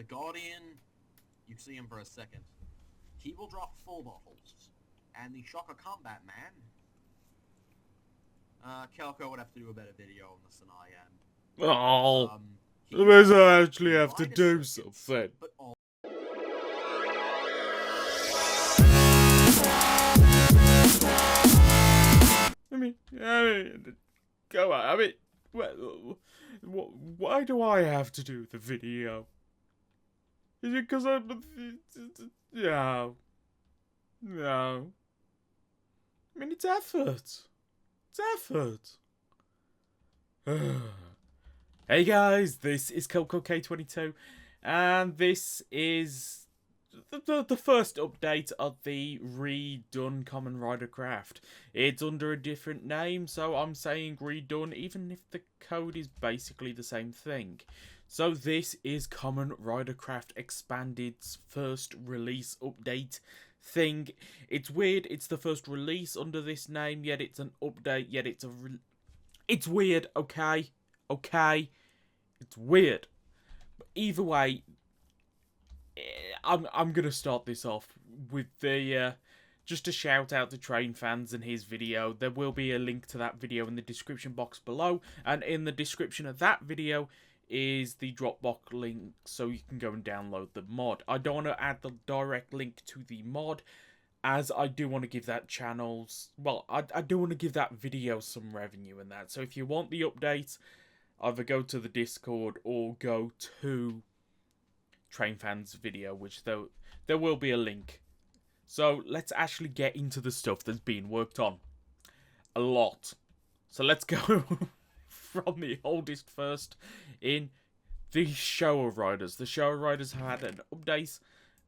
Guardian, you see him for a second. He will drop full bottles. And the Shocker Combat Man, Kelco would have to do a better video on this than I am. Oh, He because will I actually have to provide a do circuit, something. but all Go on. I mean, why do I have to do the video? Is it because I'm... No. No. I mean, it's effort. It's effort. Hey guys, this is Kelco K22, and this is the first update of the redone Kamen Rider Craft. It's under a different name, so I'm saying redone, even if the code is basically the same thing. So this is Kamen Rider Craft Expanded's first release update thing. It's weird, it's the first release under this name, yet it's an update, yet it's a... It's weird, okay? Okay? It's weird. But either way, I'm gonna start this off with the just a shout out to Trainfanz and his video. There will be a link to that video in the description box below, and in the description of that video is the Dropbox link so you can go and download the mod. I don't want to add the direct link to the mod, as I do want to give that channel's... Well, I do want to give that video some revenue and that. So if you want the update, either go to the Discord or go to Trainfanz video, which there will be a link. So let's actually get into the stuff that's being worked on. A lot. So let's go from the oldest first in the Showa Riders. The Showa Riders have had an update,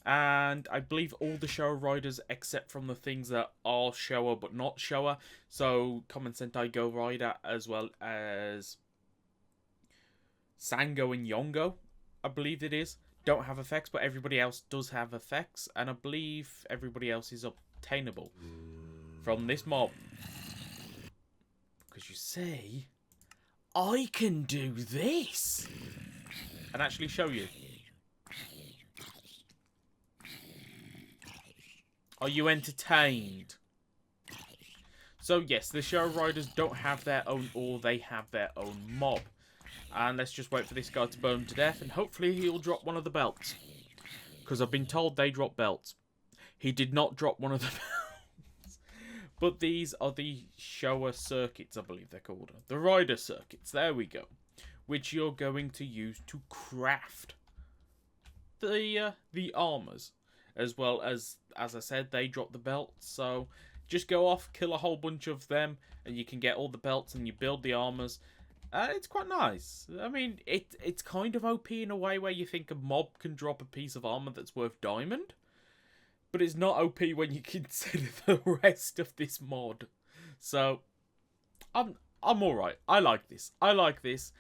and I believe all the Showa Riders, except from the things that are Showa but not Showa, so Kamen Sentai Go Rider, as well as Sango and Yongo, I believe it is, don't have effects, but everybody else does have effects, and I believe everybody else is obtainable from this mob. Because you see, I can do this and actually show you. Are you entertained? So yes, the Showa Riders don't have their own, or they have their own mob. And let's just wait for this guy to burn to death, and hopefully he'll drop one of the belts. Because I've been told they drop belts. He did not drop one of the belts. But these are the Showa circuits, I believe they're called. The Rider circuits, there we go. Which you're going to use to craft the armors. As well as I said, they drop the belts. So just go off, kill a whole bunch of them, and you can get all the belts and you build the armors. It's quite nice. I mean, it's kind of OP in a way where you think a mob can drop a piece of armor that's worth diamond. But it's not OP when you consider the rest of this mod. So, I'm alright. I like this. I like this.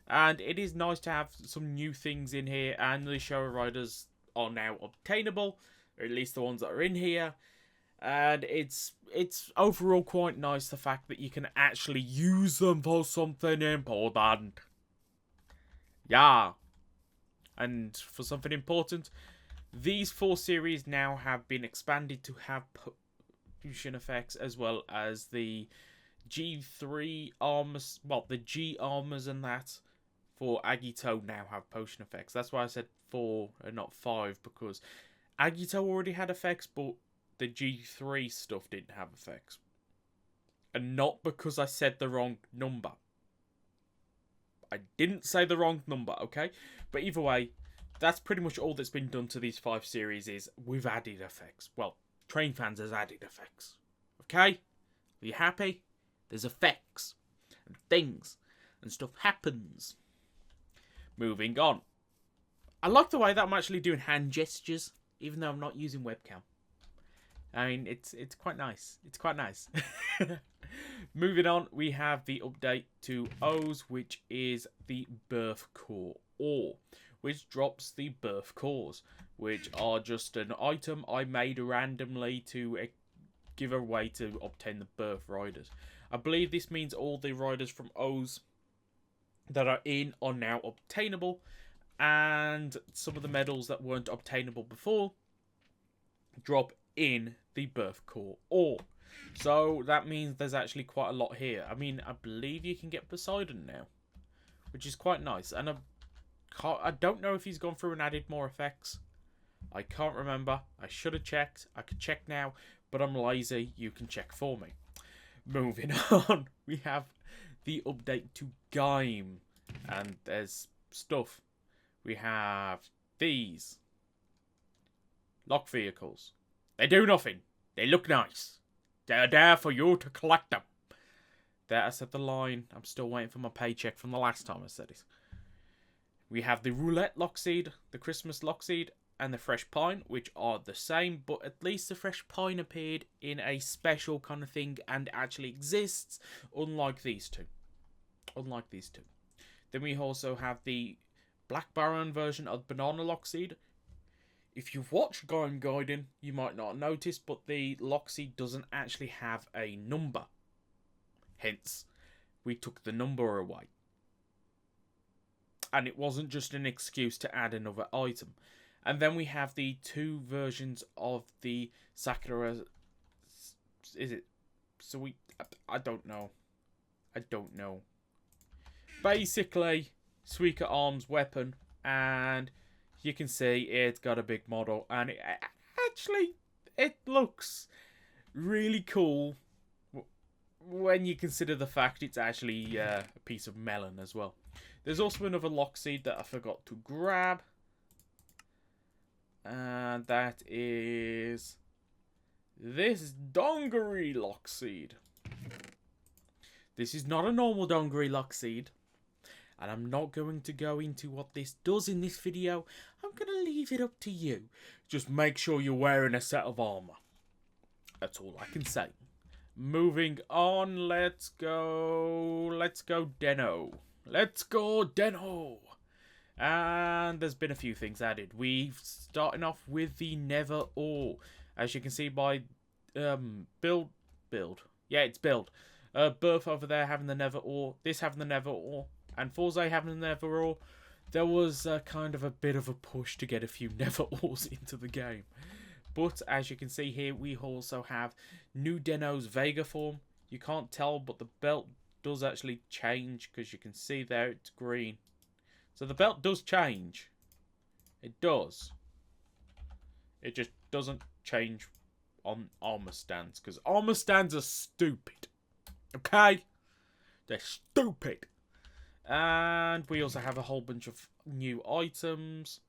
And it is nice to have some new things in here. And the Showa Riders are now obtainable. Or at least the ones that are in here. And it's overall quite nice, the fact that you can actually use them for something important. Yeah. And for something important, these 4 series now have been expanded to have potion effects, as well as the G3 armors, well, the G armors and that for Agito now have potion effects. That's why I said 4 and not 5, because Agito already had effects, but the G3 stuff didn't have effects. And not because I said the wrong number. I didn't say the wrong number, okay? But either way, that's pretty much all that's been done to these 5 series is we've added effects. Well, Trainfanz has added effects. Okay? Are you happy? There's effects. And things. And stuff happens. Moving on. I like the way that I'm actually doing hand gestures, even though I'm not using webcam. I mean, it's quite nice. It's quite nice. Moving on, we have the update to O's, which is the birth core ore, which drops the birth cores, which are just an item I made randomly to give away to obtain the birth riders. I believe this means all the riders from O's that are in are now obtainable, and some of the medals that weren't obtainable before drop in the birth core ore. So that means there's actually quite a lot here. I mean, I believe you can get Poseidon now, which is quite nice. And I don't know if he's gone through and added more effects. I can't remember. I should have checked. I could check now, but I'm lazy. You can check for me. Moving on, we have the update to Game, and there's stuff. We have these lock vehicles. They do nothing. They look nice. They're there for you to collect them. There, I said the line. I'm still waiting for my paycheck from the last time I said it. We have the Roulette Lockseed, the Christmas Lockseed, and the Fresh Pine, which are the same, but at least the Fresh Pine appeared in a special kind of thing and actually exists, unlike these two. Then we also have the Black Baron version of Banana Lockseed. If you've watched Gaian Gaiden, you might not notice, but the Lockseed doesn't actually have a number. Hence, we took the number away. And it wasn't just an excuse to add another item. And then we have the two versions of the Sakura... Is it... So we... I don't know. Basically, Suika Arms weapon. And you can see it's got a big model. And it looks really cool when you consider the fact it's actually a piece of melon as well. There's also another Lockseed that I forgot to grab. And that is this Dongery Lockseed. This is not a normal Dongery Lockseed. And I'm not going to go into what this does in this video. I'm going to leave it up to you. Just make sure you're wearing a set of armor. That's all I can say. Moving on, let's go Deno. Let's go Deno. And there's been a few things added. We've starting off with the Never Ore. As you can see by build. Yeah, it's build. Birth over there having the Never Ore. This having the Never Ore. And Forza having the Never Ore. There was kind of a bit of a push to get a few Never Ores into the game. But as you can see here, we also have New Deno's Vega form. You can't tell, but the belt does actually change because you can see there it's green. So the belt does change. It does. It just doesn't change on armor stands because armor stands are stupid. Okay? They're stupid. And we also have a whole bunch of new items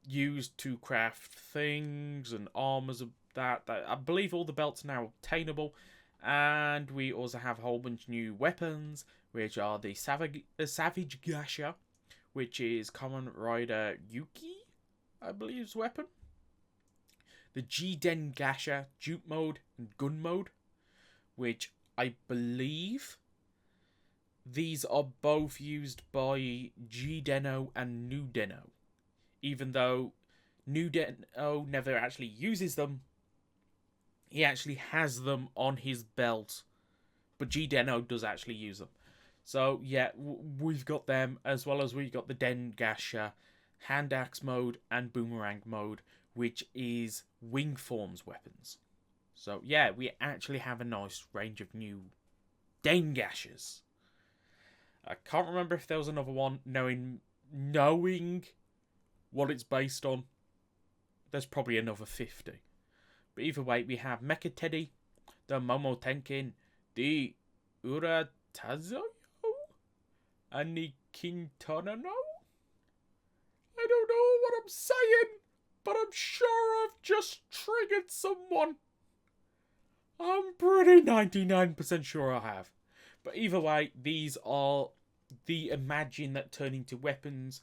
used to craft things and armors of that. I believe all the belts are now obtainable. And we also have a whole bunch of new weapons, which are the Savage Gasha, which is Kamen Rider Yuki, I believe's weapon. The G-Den Gasha, Juke Mode and Gun Mode, which I believe these are both used by G-Deno and New Deno. Even though New Deno never actually uses them, he actually has them on his belt. But G-Deno does actually use them. So, yeah, we've got them, as well as we've got the Den Gasha, Hand Axe mode, and Boomerang mode, which is Wing Forms weapons. So, yeah, we actually have a nice range of new Den Gashas. I can't remember if there was another one, knowing what it's based on. There's probably another 50. But either way, we have Mecha Teddy, the Momo Tenkin, the Uratazo, and the Kintonano. I don't know what I'm saying, but I'm sure I've just triggered someone. I'm pretty 99% sure I have. But either way, these are the Imagine that turn into weapons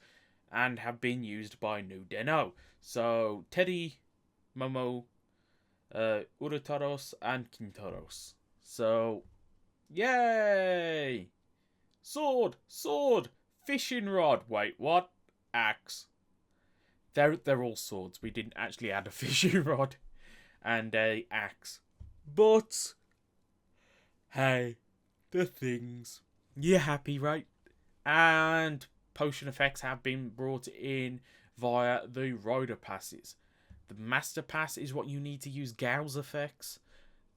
and have been used by New Deno. So, Teddy, Momo, Urataros, and Kintaros. So, yay! Sword! Fishing rod! Wait, what? Axe. They're all swords. We didn't actually add a fishing rod and a axe. But, hey, the things. You're happy, right? And potion effects have been brought in via the Rider Passes. The Master Pass is what you need to use Gao's effects.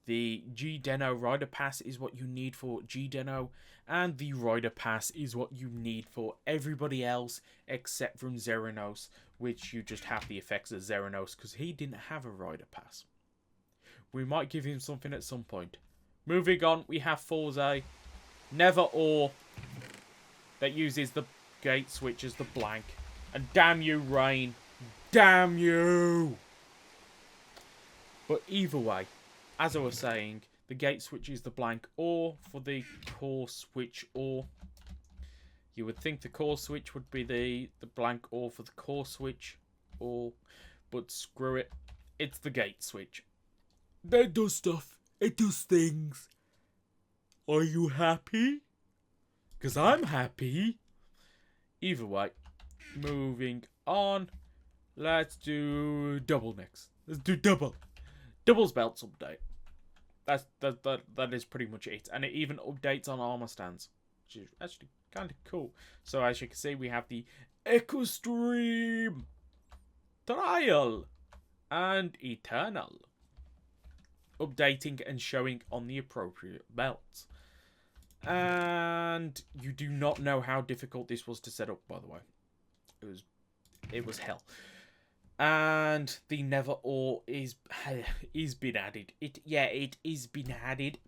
The G-Deno Rider Pass is what you need for G-Deno. And the Rider Pass is what you need for everybody else except from Zeranos, which you just have the effects of Zeranos because he didn't have a Rider Pass. We might give him something at some point. Moving on, we have Forza, Never Or, that uses the gate switch as the blank. And damn you, Rain. Damn you! But either way, as I was saying, the gate switch is the blank or for the core switch or. You would think the core switch would be the blank or for the core switch or, but screw it. It's the gate switch. That does stuff. It does things. Are you happy? Because I'm happy. Either way, moving on. Let's do double next. Let's do double. Double's belts update. That is pretty much it. And it even updates on armor stands, which is actually kind of cool. So as you can see, we have the Extreme, Trial, and Eternal updating and showing on the appropriate belts. And you do not know how difficult this was to set up, by the way. It was hell. And the Never Or is been added. It is been added.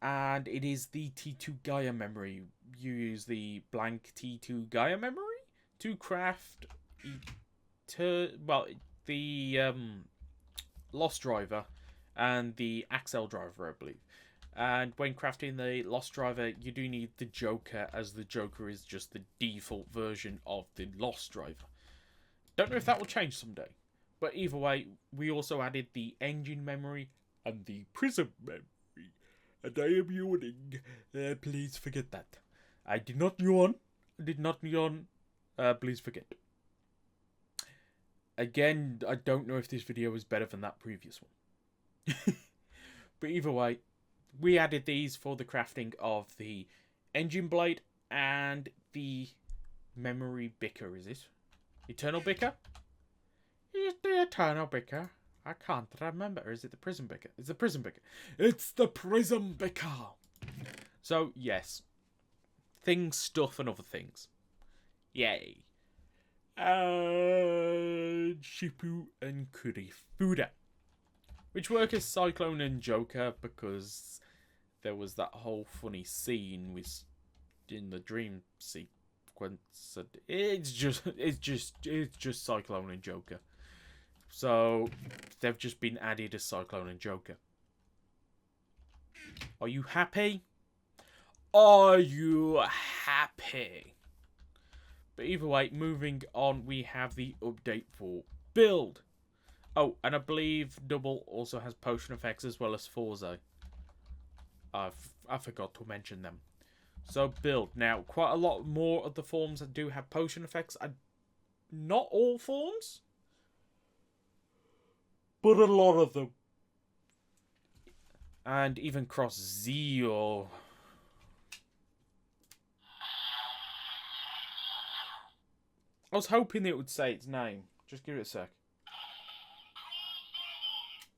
And it is the T2 Gaya Memory. You use the blank T2 Gaya Memory to craft the Lost Driver and the Axel Driver, I believe. And when crafting the Lost Driver, you do need the Joker, as the Joker is just the default version of the Lost Driver. Don't know if that will change someday. But either way, we also added the Engine Memory and the Prism Memory. And I am yawning. Please forget that. I did not yawn. Please forget. Again, I don't know if this video is better than that previous one. But either way, we added these for the crafting of the Engine Blade and the Memory Bicker, is it? Eternal Bicker? Is the Eternal Bicker? I can't remember. Is it the Prism Bicker? It's the Prism Bicker. It's the Prism Bicker! So, yes. Things, stuff, and other things. Yay. And Shipu and Kurifuda, which work as Cyclone and Joker because there was that whole funny scene with in the dream sequence. It's just Cyclone and Joker. So they've just been added as Cyclone and Joker. Are you happy? Are you happy? But either way, moving on, we have the update for Build. Oh, and I believe Double also has potion effects as well as Forza. I forgot to mention them. So Build. Now, quite a lot more of the forms that do have potion effects. Not all forms, but a lot of them. And even Cross Zeo. I was hoping it would say its name. Just give it a sec.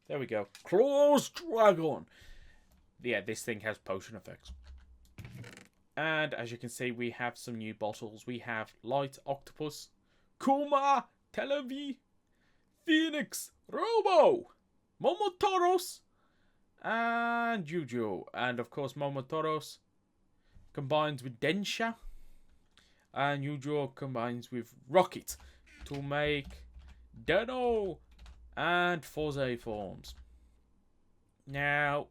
There we go. Claws Dragon. Yeah, this thing has potion effects. And as you can see, we have some new bottles. We have Light Octopus, Kuma, Televi, Phoenix, Robo, Momotoros, and Juju. And of course, Momotoros combines with Densha. And Yujo combines with Rocket to make Deno and Forza forms. Now,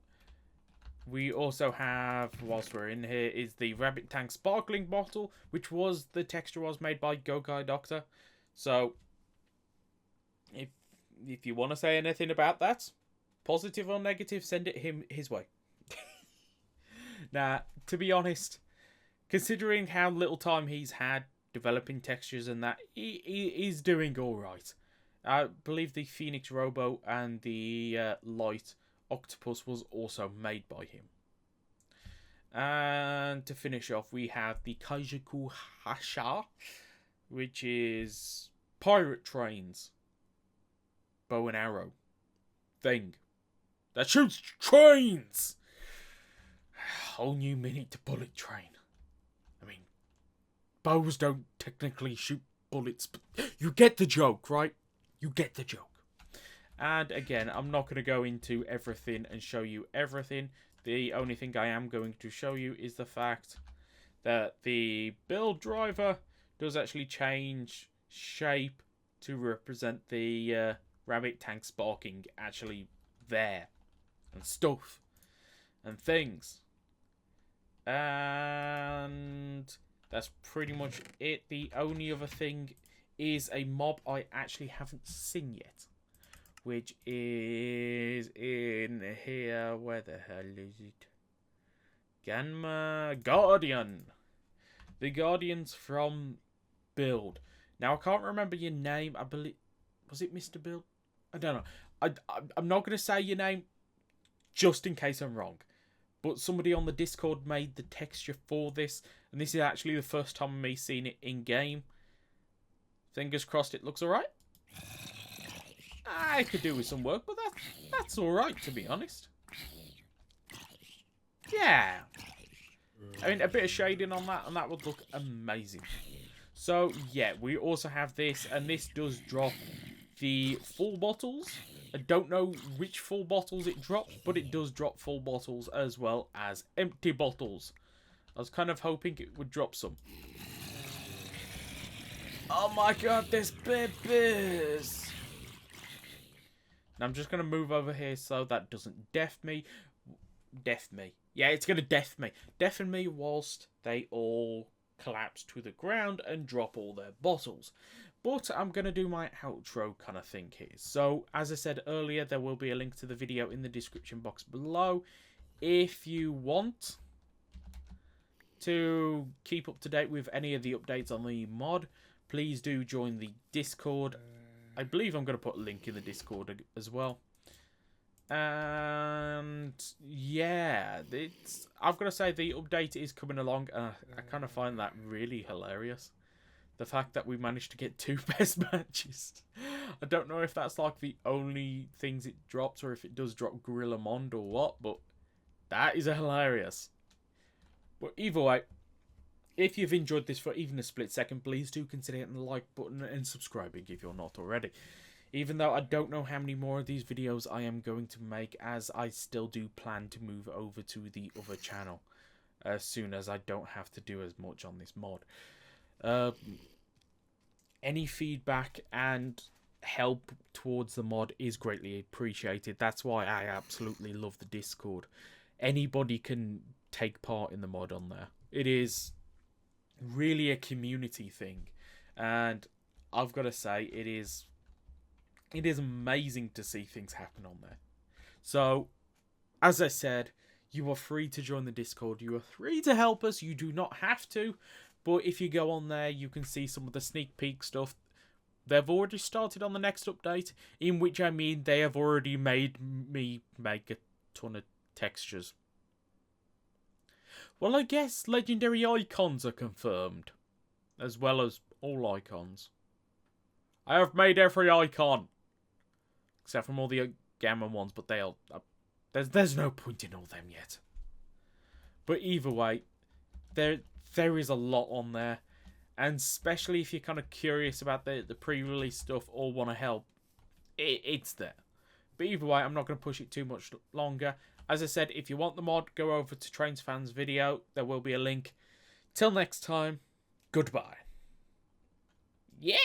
we also have, whilst we're in here, is the Rabbit Tank Sparkling Bottle, which was, the texture was made by Gokai Doctor. So, if you want to say anything about that, positive or negative, send it his way. Now, to be honest, considering how little time he's had developing textures and that, he's doing alright. I believe the Phoenix Robo and the Light Octopus was also made by him. And to finish off, we have the Kaijiku Hasha, which is pirate trains. Bow and arrow thing that shoots trains. Whole new meaning to bullet train. I mean, bows don't technically shoot bullets, but you get the joke, right? You get the joke. And again, I'm not going to go into everything and show you everything. The only thing I am going to show you is the fact that the build driver does actually change shape to represent the rabbit tank sparking actually there. And stuff. And things. And that's pretty much it. The only other thing is a mob I actually haven't seen yet. Which is in here. Where the hell is it? Ganma Guardian. The Guardians from Build. Now, I can't remember your name. I believe... Was it Mr. Build? I don't know. I'm not going to say your name just in case I'm wrong. But somebody on the Discord made the texture for this. And this is actually the first time of me seeing it in-game. Fingers crossed it looks alright. I could do with some work, but that's alright, to be honest. Yeah. I mean, a bit of shading on that, and that would look amazing. So, yeah, we also have this, and this does drop the full bottles. I don't know which full bottles it drops, but it does drop full bottles as well as empty bottles. I was kind of hoping it would drop some. Oh my god, there's babies! Now I'm just going to move over here so that doesn't deafen me. Yeah, it's going to deafen me whilst they all collapse to the ground and drop all their bottles. But I'm going to do my outro kind of thing here. So, as I said earlier, there will be a link to the video in the description box below. If you want to keep up to date with any of the updates on the mod, please do join the Discord. I believe I'm going to put a link in the Discord as well. And yeah, I've got to say the update is coming along. I kind of find that really hilarious. The fact that we managed to get 2 best matches. I don't know if that's like the only things it drops or if it does drop Gorilla Mond or what, but that is hilarious. But either way, if you've enjoyed this for even a split second, please do consider hitting the like button and subscribing if you're not already. Even though I don't know how many more of these videos I am going to make, as I still do plan to move over to the other channel as soon as I don't have to do as much on this mod. Any feedback and help towards the mod is greatly appreciated. That's why I absolutely love the Discord. Anybody can take part in the mod on there. It is really a community thing, and I've got to say it is amazing to see things happen on there. So, as I said, you are free to join the Discord. You are free to help us. You do not have to. But if you go on there, you can see some of the sneak peek stuff. They've already started on the next update, in which I mean they have already made me make a ton of textures. Well, I guess legendary icons are confirmed, as well as all icons. I have made every icon, except from all the Gammon ones, but they'll... there's no point in all them yet. But either way, there is a lot on there, and especially if you're kind of curious about the pre-release stuff or want to help, it's there. But either way, I'm not going to push it too much longer. As I said, if you want the mod, go over to Trainfanz video. There will be a link. Till next time, goodbye. Yeah!